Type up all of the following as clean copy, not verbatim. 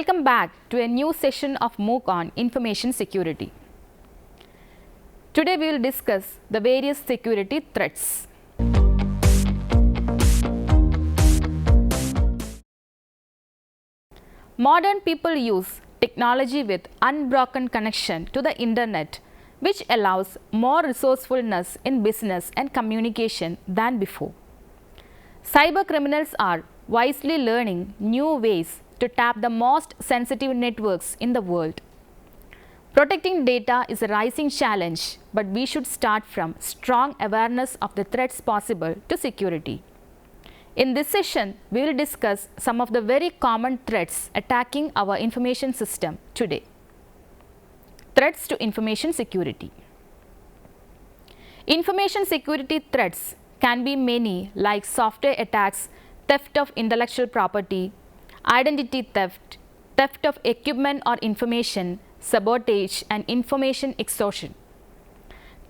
Welcome back to a new session of MOOC on information security. Today we will discuss the various security threats. Modern people use technology with unbroken connection to the internet, which allows more resourcefulness in business and communication than before. Cyber criminals are wisely learning new ways to tap the most sensitive networks in the world. Protecting data is a rising challenge, but we should start from strong awareness of the threats possible to security. In this session, we will discuss some of the very common threats attacking our information system today. Threats to information security. Information security threats can be many, like software attacks, theft of intellectual property, identity theft, theft of equipment or information, sabotage, and information extortion.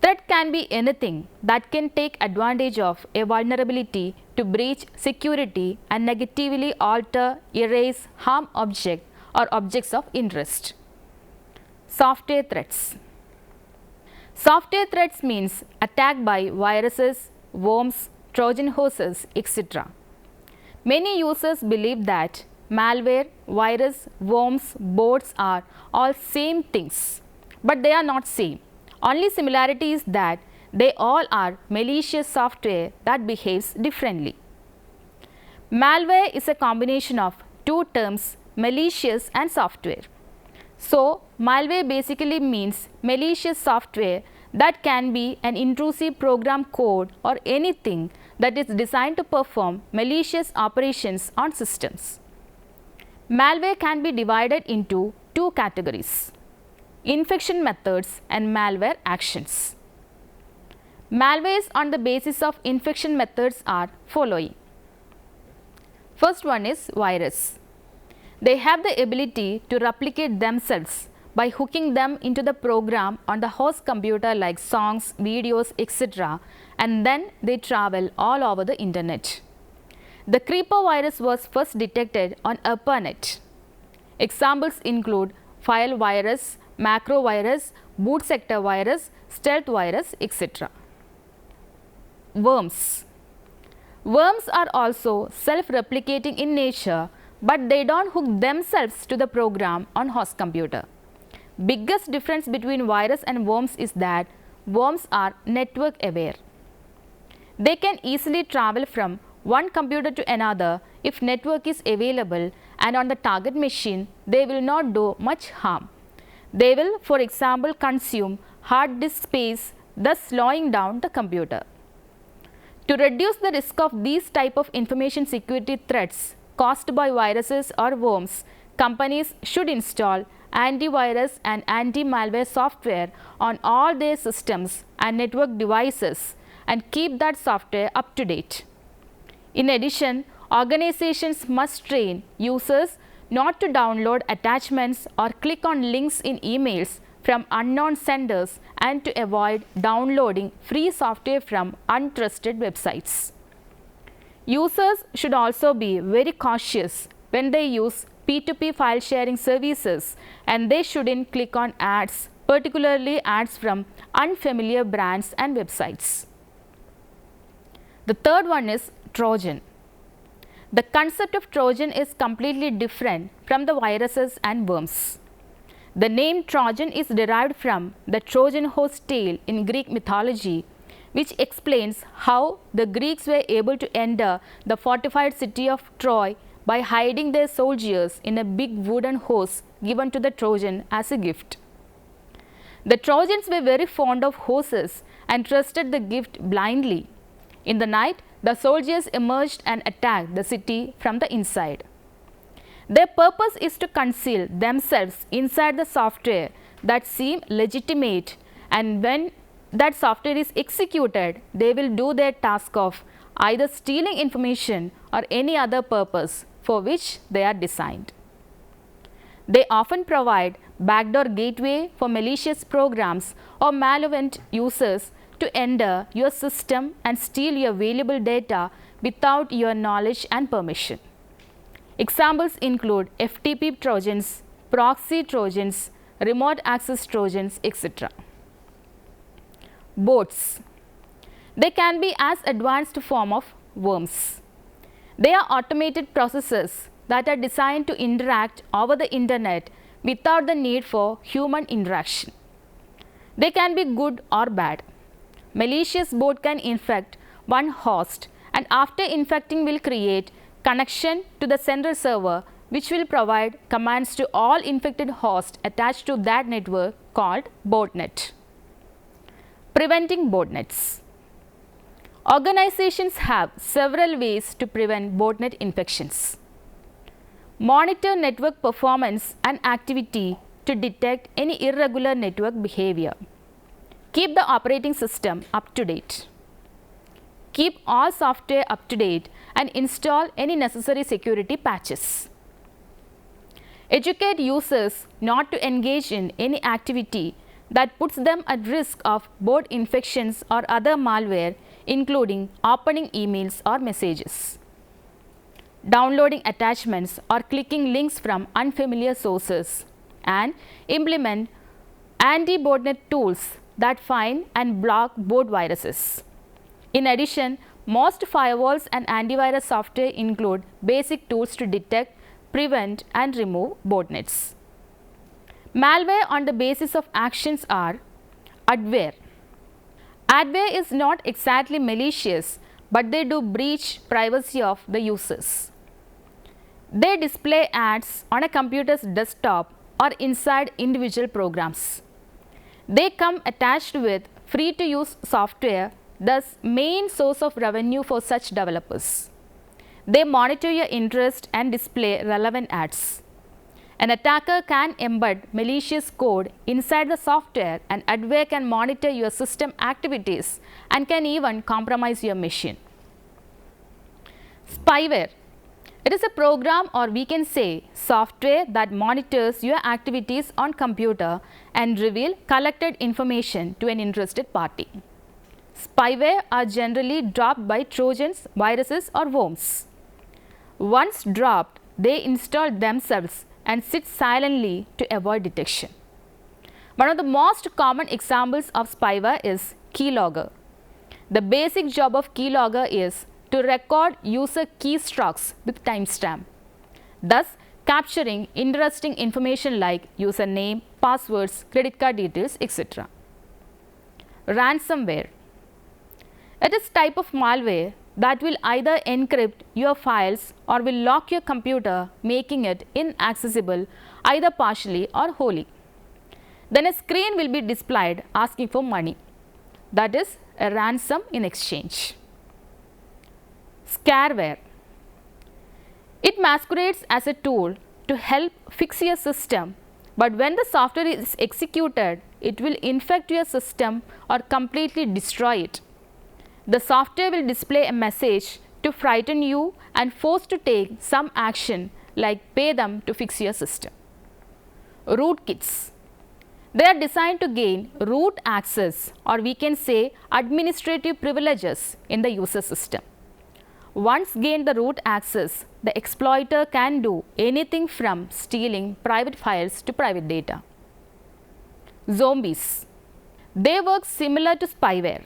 Threat can be anything that can take advantage of a vulnerability to breach security and negatively alter, erase, harm object or objects of interest. Software threats. Software threats means attack by viruses, worms, Trojan horses, etc. Many users believe that malware, virus, worms, bots are all same things, but they are not same. Only similarity is that they all are malicious software that behaves differently. Malware is a combination of two terms, malicious and software. So, malware basically means malicious software that can be an intrusive program code or anything that is designed to perform malicious operations on systems. Malware can be divided into two categories: infection methods and malware actions. Malwares on the basis of infection methods are following. First one is virus. They have the ability to replicate themselves by hooking them into the program on the host computer like songs, videos, etc., and then they travel all over the internet. The Creeper virus was first detected on ARPANET. Examples include file virus, macro virus, boot sector virus, stealth virus, etc. Worms. Worms are also self-replicating in nature, but they don't hook themselves to the program on host computer. Biggest difference between virus and worms is that worms are network aware. They can easily travel from one computer to another if network is available, and on the target machine they will not do much harm. They will, for example, consume hard disk space, thus slowing down the computer. To reduce the risk of these type of information security threats caused by viruses or worms, companies should install antivirus and anti-malware software on all their systems and network devices and keep that software up to date. In addition, organizations must train users not to download attachments or click on links in emails from unknown senders and to avoid downloading free software from untrusted websites. Users should also be very cautious when they use P2P file sharing services, and they shouldn't click on ads, particularly ads from unfamiliar brands and websites. The third one is Trojan. The concept of Trojan is completely different from the viruses and worms. The name Trojan is derived from the Trojan horse tale in Greek mythology, which explains how the Greeks were able to enter the fortified city of Troy by hiding their soldiers in a big wooden horse given to the Trojan as a gift. The Trojans were very fond of horses and trusted the gift blindly. In the night, the soldiers emerged and attacked the city from the inside. Their purpose is to conceal themselves inside the software that seem legitimate, and when that software is executed, they will do their task of either stealing information or any other purpose for which they are designed. They often provide backdoor gateway for malicious programs or malevolent users to enter your system and steal your valuable data without your knowledge and permission. Examples include FTP Trojans, proxy Trojans, remote access Trojans, etc. Bots. They can be as advanced form of worms. They are automated processes that are designed to interact over the internet without the need for human interaction. They can be good or bad. Malicious bot can infect one host and after infecting will create connection to the central server which will provide commands to all infected hosts attached to that network called botnet. Preventing botnets. Organizations have several ways to prevent botnet infections. Monitor network performance and activity to detect any irregular network behavior. Keep the operating system up to date. Keep all software up to date and install any necessary security patches. Educate users not to engage in any activity that puts them at risk of bot infections or other malware, including opening emails or messages, downloading attachments or clicking links from unfamiliar sources, and implement anti-botnet tools that find and block bot viruses. In addition, most firewalls and antivirus software include basic tools to detect, prevent, and remove botnets. Malware on the basis of actions are adware. Adware is not exactly malicious, but they do breach privacy of the users. They display ads on a computer's desktop or inside individual programs. They come attached with free-to-use software, thus main source of revenue for such developers. They monitor your interest and display relevant ads. An attacker can embed malicious code inside the software, and adware can monitor your system activities and can even compromise your machine. Spyware. It is a program, or we can say software, that monitors your activities on computer and reveal collected information to an interested party. Spyware are generally dropped by Trojans, viruses, or worms. Once dropped, they install themselves and sit silently to avoid detection. One of the most common examples of spyware is keylogger. The basic job of keylogger is to record user keystrokes with timestamp, thus capturing interesting information like username, passwords, credit card details, etc. Ransomware. It is type of malware that will either encrypt your files or will lock your computer, making it inaccessible either partially or wholly. Then a screen will be displayed asking for money, that is a ransom in exchange. Scareware. It masquerades as a tool to help fix your system, but when the software is executed, it will infect your system or completely destroy it. The software will display a message to frighten you and force to take some action like pay them to fix your system. Rootkits. They are designed to gain root access, or we can say administrative privileges in the user system. Once gained the root access, the exploiter can do anything from stealing private files to private data. Zombies. They work similar to spyware.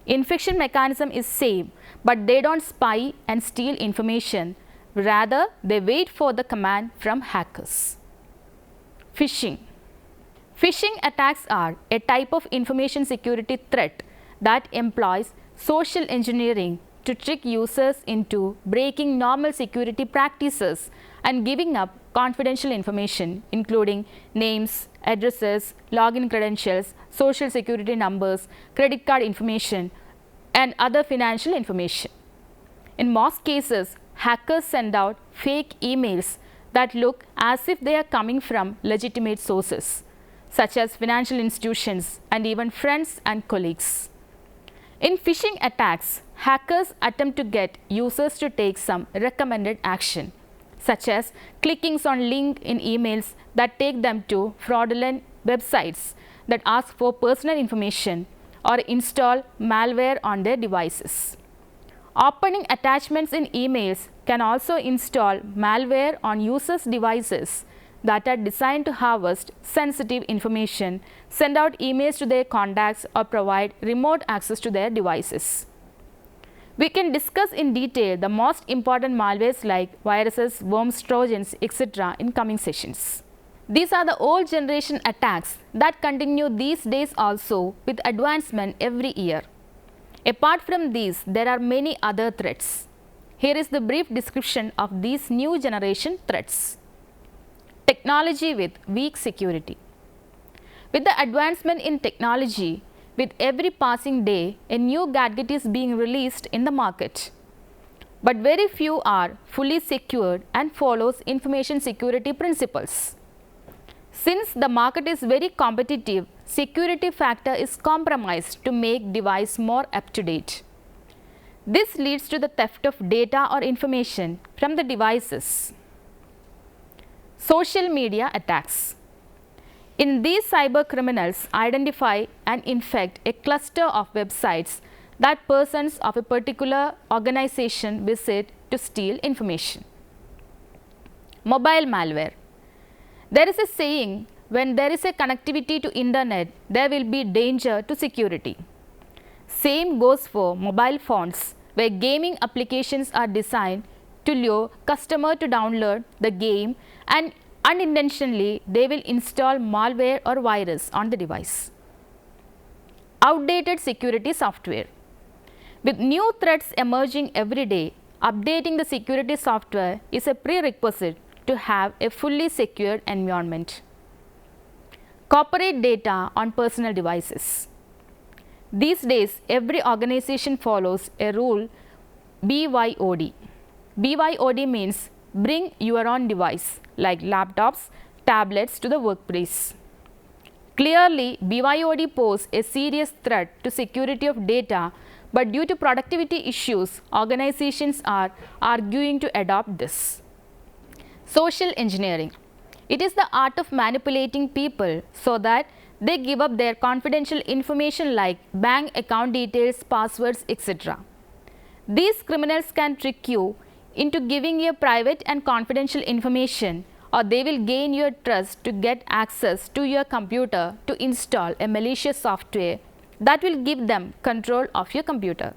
Infection mechanism is same, but they don't spy and steal information. Rather, they wait for the command from hackers. Phishing. Phishing attacks are a type of information security threat that employs social engineering to trick users into breaking normal security practices and giving up confidential information, including names, addresses, login credentials, social security numbers, credit card information, and other financial information. In most cases, hackers send out fake emails that look as if they are coming from legitimate sources, such as financial institutions and even friends and colleagues. In phishing attacks, hackers attempt to get users to take some recommended action, such as clicking on links in emails that take them to fraudulent websites that ask for personal information, or install malware on their devices. Opening attachments in emails can also install malware on users' devices that are designed to harvest sensitive information, send out emails to their contacts, or provide remote access to their devices. We can discuss in detail the most important malwares like viruses, worms, trojans, etc. in coming sessions. These are the old generation attacks that continue these days also with advancement every year. Apart from these, there are many other threats. Here is the brief description of these new generation threats. Technology with weak security. With the advancement in technology, with every passing day, a new gadget is being released in the market. But very few are fully secured and follows information security principles. Since the market is very competitive, security factor is compromised to make device more up to date. This leads to the theft of data or information from the devices. Social media attacks. In these cyber criminals identify and infect a cluster of websites that persons of a particular organization visit to steal information. Mobile malware. There is a saying, when there is a connectivity to internet, there will be danger to security. Same goes for mobile phones, where gaming applications are designed to lure customer to download the game, and unintentionally they will install malware or virus on the device. Outdated security software. With new threats emerging every day, updating the security software is a prerequisite to have a fully secured environment. Corporate data on personal devices. These days, every organization follows a rule BYOD. BYOD means bring your own device like laptops, tablets to the workplace. Clearly, BYOD poses a serious threat to security of data, but due to productivity issues, organizations are arguing to adopt this. Social engineering. It is the art of manipulating people so that they give up their confidential information like bank account details, passwords, etc. These criminals can trick you into giving you private and confidential information, or they will gain your trust to get access to your computer to install a malicious software that will give them control of your computer.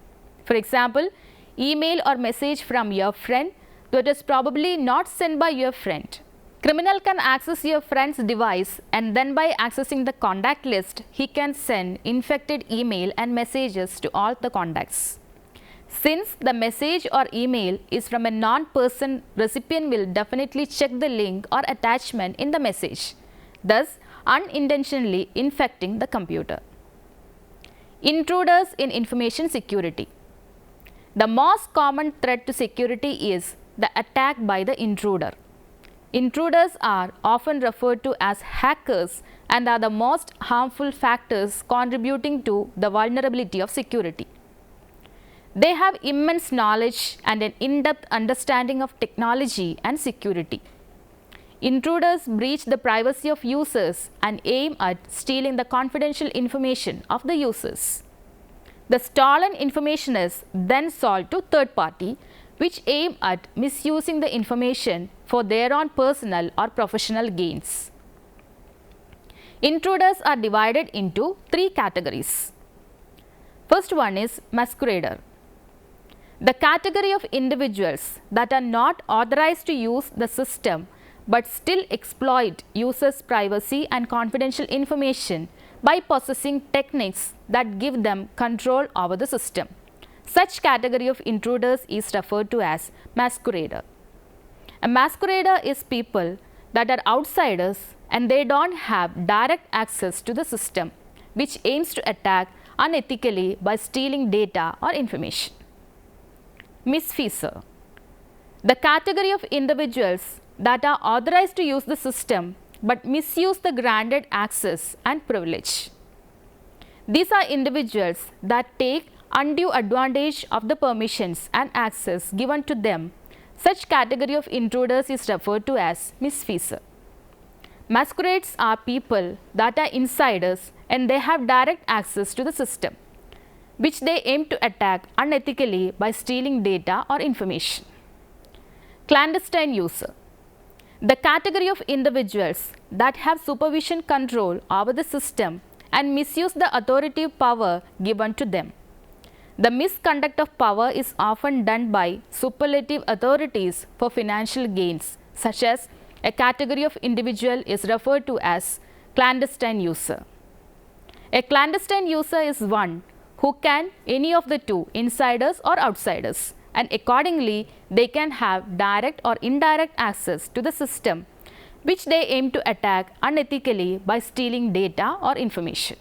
For example, email or message from your friend that is probably not sent by your friend. Criminal can access your friend's device, and then by accessing the contact list, he can send infected email and messages to all the contacts. Since the message or email is from a non-person, recipient will definitely check the link or attachment in the message, thus unintentionally infecting the computer. Intruders in information security. The most common threat to security is the attack by the intruder. Intruders are often referred to as hackers and are the most harmful factors contributing to the vulnerability of security. They have immense knowledge and an in-depth understanding of technology and security. Intruders breach the privacy of users and aim at stealing the confidential information of the users. The stolen information is then sold to third party, which aim at misusing the information for their own personal or professional gains. Intruders are divided into three categories. First one is masquerader. The category of individuals that are not authorized to use the system but still exploit users' privacy and confidential information by possessing techniques that give them control over the system. Such category of intruders is referred to as masquerader. A masquerader is people that are outsiders and they don't have direct access to the system, which aims to attack unethically by stealing data or information. Misfeasor. The category of individuals that are authorized to use the system but misuse the granted access and privilege. These are individuals that take undue advantage of the permissions and access given to them. Such category of intruders is referred to as misfeasor. Masquerades are people that are insiders and they have direct access to the system, which they aim to attack unethically by stealing data or information. Clandestine user. The category of individuals that have supervision control over the system and misuse the authoritative power given to them. The misconduct of power is often done by superlative authorities for financial gains, such as a category of individual is referred to as clandestine user. A clandestine user is one who can any of the two, insiders or outsiders, and accordingly they can have direct or indirect access to the system which they aim to attack unethically by stealing data or information.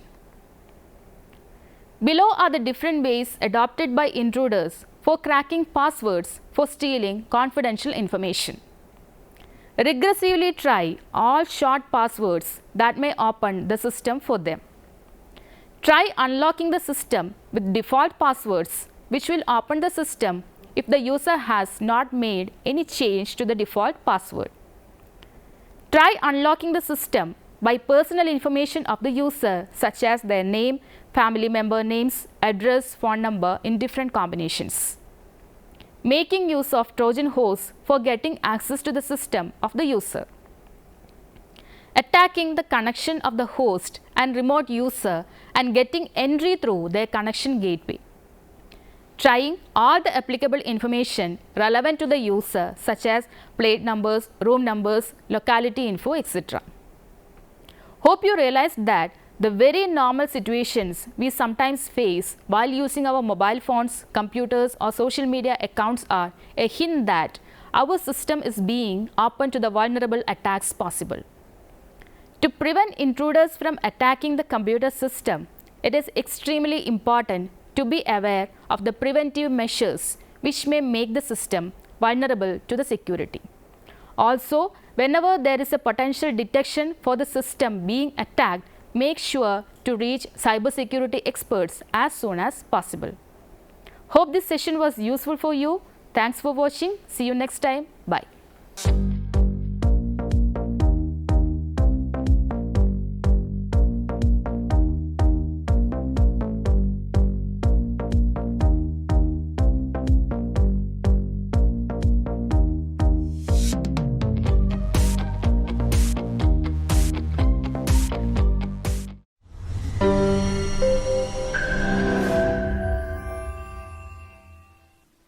Below are the different ways adopted by intruders for cracking passwords for stealing confidential information. Regressively try all short passwords that may open the system for them. Try unlocking the system with default passwords which will open the system if the user has not made any change to the default password. Try unlocking the system by personal information of the user such as their name, family member names, address, phone number in different combinations. Making use of Trojan horse for getting access to the system of the user. Attacking the connection of the host and remote user and getting entry through their connection gateway. Trying all the applicable information relevant to the user such as plate numbers, room numbers, locality info, etc. Hope you realized that the very normal situations we sometimes face while using our mobile phones, computers or social media accounts are a hint that our system is being open to the vulnerable attacks possible. To prevent intruders from attacking the computer system, it is extremely important to be aware of the preventive measures which may make the system vulnerable to the security. Also, whenever there is a potential detection for the system being attacked, make sure to reach cybersecurity experts as soon as possible. Hope this session was useful for you. Thanks for watching. See you next time. Bye.